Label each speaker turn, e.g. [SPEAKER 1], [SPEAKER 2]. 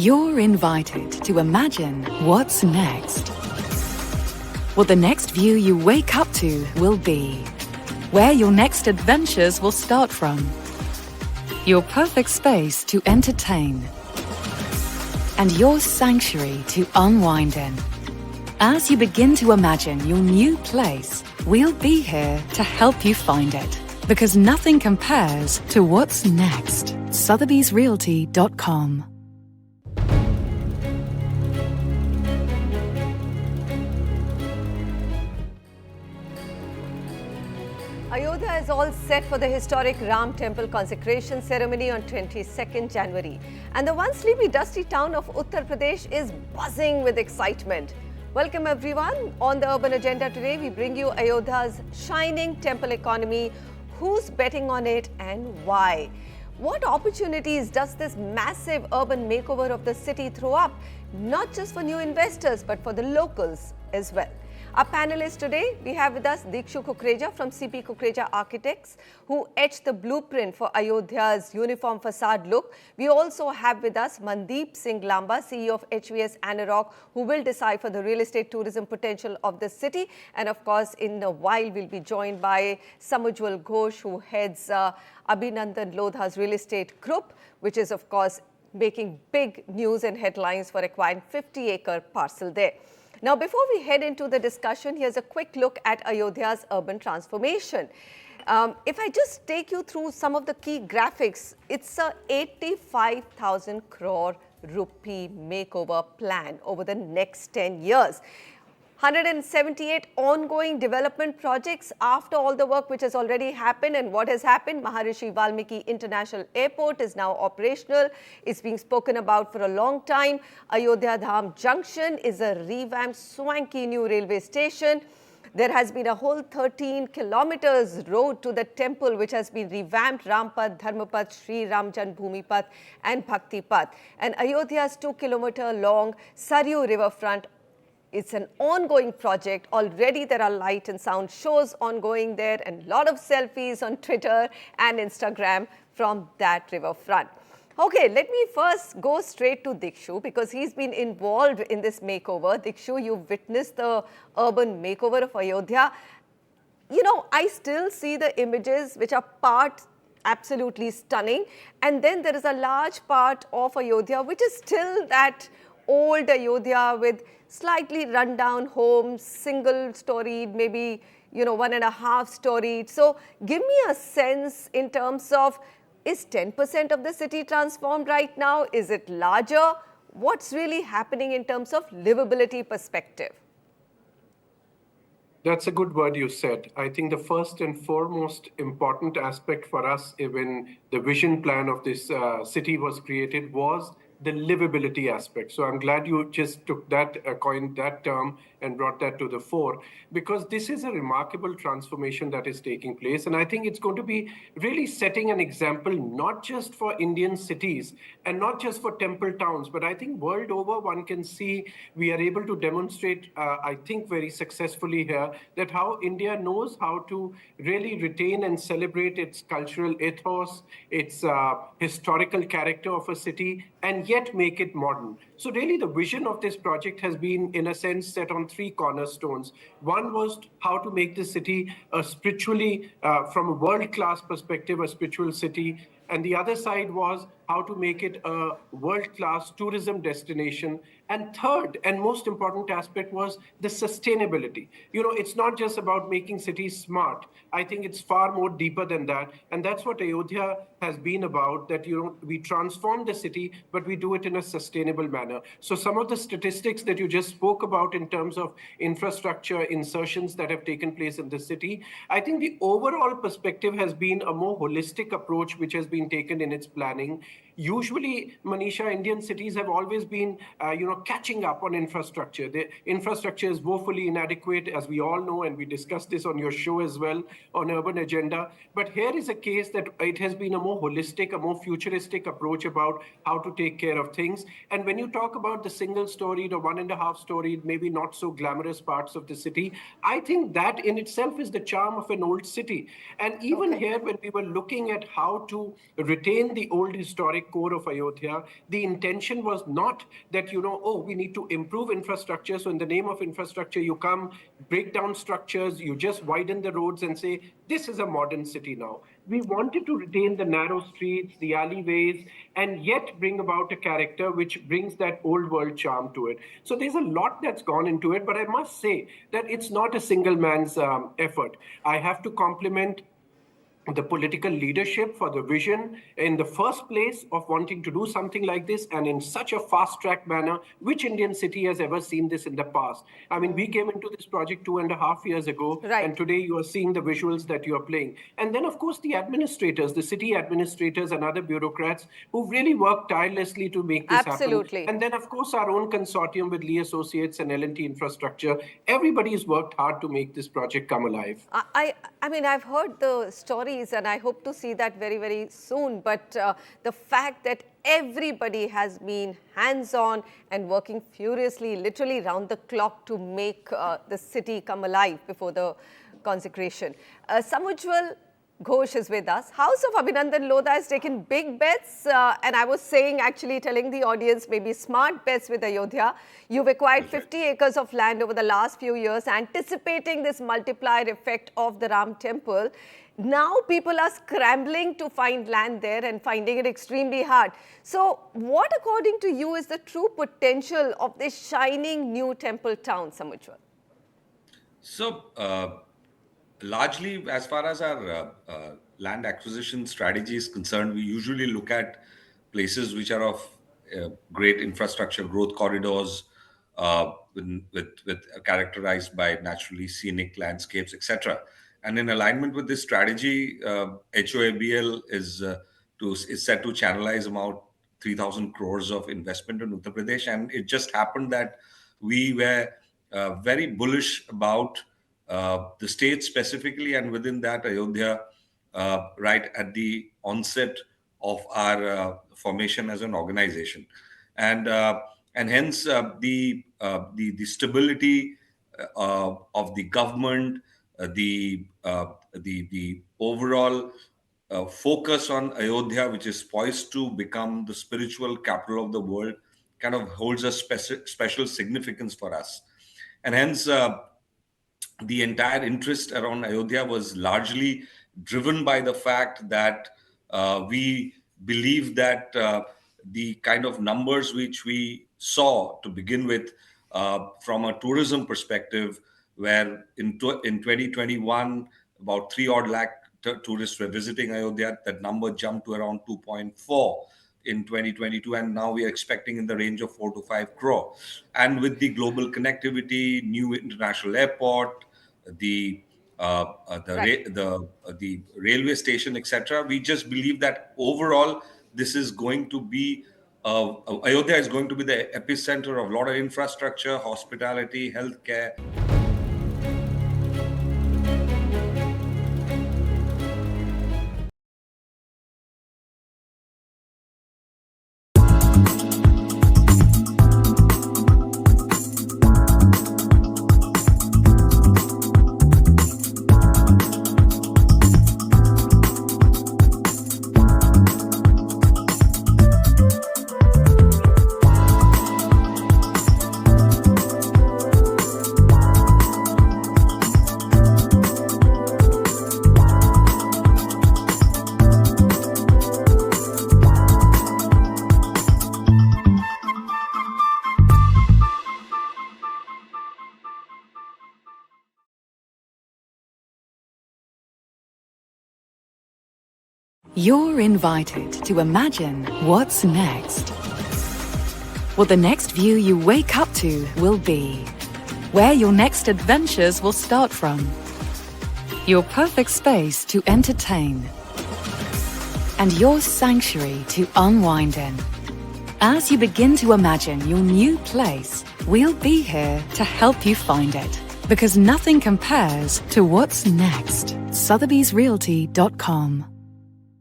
[SPEAKER 1] You're invited to imagine what's next. What the next view you wake up to will be. Where your next adventures will start from. Your perfect space to entertain. And your sanctuary to unwind in. As you begin to imagine your new place, we'll be here to help you find it. Because nothing compares to what's next. Sotheby'sRealty.com.
[SPEAKER 2] Ayodhya is all set for the historic Ram Temple consecration ceremony on 22nd January. And the once sleepy, dusty town of Uttar Pradesh is buzzing with excitement. Welcome everyone. On the Urban Agenda today, we bring you Ayodhya's shining temple economy, who's betting on it and why. What opportunities does this massive urban makeover of the city throw up, not just for new investors, but for the locals as well? Our panelists today, we have with us Dikshu Kukreja from CP Kukreja Architects, who etched the blueprint for Ayodhya's uniform facade look. We also have with us Mandeep Singh Lamba, CEO of HVS Anarock, who will decipher the real estate tourism potential of the city. And of course, in a while, we'll be joined by Samujwal Ghosh, who heads Abhinandan Lodha's real estate group, which is of course making big news and headlines for acquiring 50-acre parcel there. Now, before we head into the discussion, here's a quick look at Ayodhya's urban transformation. If I just take you through some of the key graphics, it's a 85,000 crore rupee makeover plan over the next 10 years. 178 ongoing development projects after all the work which has already happened. And what has happened? Maharishi Valmiki International Airport is now operational. It's being spoken about for a long time. Ayodhya Dham Junction is a revamped, swanky new railway station. There has been a whole 13 kilometers road to the temple which has been revamped: Rampath, Dharmapath, Sri Ram Janmabhoomi Path and Bhakti Path. And Ayodhya's 2-kilometer long Saryu riverfront, it's an ongoing project. Already there are light and sound shows ongoing there and a lot of selfies on Twitter and Instagram from that riverfront. Okay, let me first go straight to Dikshu because he's been involved in this makeover. Dikshu, you've witnessed the urban makeover of Ayodhya. You know, I still see the images which are part absolutely stunning. And then there is a large part of Ayodhya which is still that old Ayodhya with slightly rundown homes, single-storied, maybe, 1.5-storied. So give me a sense in terms of, is 10% of the city transformed right now? Is it larger? What's really happening in terms of livability perspective?
[SPEAKER 3] That's a good word you said. I think the first and foremost important aspect for us when the vision plan of this city was created was the livability aspect. So I'm glad you just took that, coined that term and brought that to the fore, because this is a remarkable transformation that is taking place. And I think it's going to be really setting an example, not just for Indian cities and not just for temple towns, but I think world over one can see we are able to demonstrate, I think very successfully here, that how India knows how to really retain and celebrate its cultural ethos, its historical character of a city, and yet make it modern. So really the vision of this project has been, in a sense, set on 3 cornerstones. One was how to make the city a spiritually, from a world-class perspective, a spiritual city. And the other side was how to make it a world-class tourism destination. And third, and most important aspect was the sustainability. It's not just about making cities smart. I think it's far more deeper than that. And that's what Ayodhya has been about, that, we transform the city, but we do it in a sustainable manner. So some of the statistics that you just spoke about in terms of infrastructure insertions that have taken place in the city, I think the overall perspective has been a more holistic approach which has been taken in its planning. Usually, Manisha, Indian cities have always been, catching up on infrastructure. The infrastructure is woefully inadequate, as we all know, and we discussed this on your show as well, on Urban Agenda. But here is a case that it has been a more holistic, a more futuristic approach about how to take care of things. And when you talk about the single-storied or 1.5-storied, maybe not so glamorous parts of the city, I think that in itself is the charm of an old city. And even here, when we were looking at how to retain the old historic historic core of Ayodhya. The intention was not that, we need to improve infrastructure. So in the name of infrastructure, you come, break down structures, you just widen the roads and say, this is a modern city now. We wanted to retain the narrow streets, the alleyways, and yet bring about a character which brings that old world charm to it. So there's a lot that's gone into it, but I must say that it's not a single man's effort. I have to compliment the political leadership for the vision in the first place of wanting to do something like this, and in such a fast-track manner. Which Indian city has ever seen this in the past? I mean, we came into this project 2.5 years ago,
[SPEAKER 2] Right.
[SPEAKER 3] and today you are seeing the visuals that you are playing. And then, of course, the administrators, the city administrators and other bureaucrats who've really worked tirelessly to make this
[SPEAKER 2] Absolutely.
[SPEAKER 3] happen. And then, of course, our own consortium with Lee Associates and L&T Infrastructure. Everybody's worked hard to make this project come alive.
[SPEAKER 2] I mean, I've heard the stories, and I hope to see that very, very soon. But the fact that everybody has been hands-on and working furiously, literally round the clock, to make the city come alive before the consecration. Samujwal Ghosh is with us. House of Abhinandan Lodha has taken big bets, and I was saying, actually telling the audience, maybe smart bets with Ayodhya. You've acquired 50 acres of land over the last few years, anticipating this multiplier effect of the Ram temple. Now people are scrambling to find land there and finding it extremely hard. So what, according to you, is the true potential of this shining new temple town, Samujwal?
[SPEAKER 4] So, largely, as far as our land acquisition strategy is concerned, we usually look at places which are of great infrastructure, growth corridors, with characterized by naturally scenic landscapes, etc. And in alignment with this strategy, HOABL is set to channelize about 3,000 crores of investment in Uttar Pradesh, and it just happened that we were very bullish about the state specifically, and within that Ayodhya, right at the onset of our formation as an organization, and hence the stability of the government, the overall focus on Ayodhya, which is poised to become the spiritual capital of the world, kind of holds a special significance for us, and hence. The entire interest around Ayodhya was largely driven by the fact that we believe that the kind of numbers which we saw to begin with from a tourism perspective, where in 2021, about 3 odd lakh tourists were visiting Ayodhya, that number jumped to around 2.4 in 2022, and now we are expecting in the range of 4 to 5 crore. And with the global connectivity, new international airport, the railway station, etc., we just believe that overall this is going to be Ayodhya is going to be the epicenter of a lot of infrastructure, hospitality, healthcare.
[SPEAKER 1] You're invited to imagine what's next. What the next view you wake up to will be. Where your next adventures will start from. Your perfect space to entertain. And your sanctuary to unwind in. As you begin to imagine your new place, we'll be here to help you find it. Because nothing compares to what's next. Sotheby'sRealty.com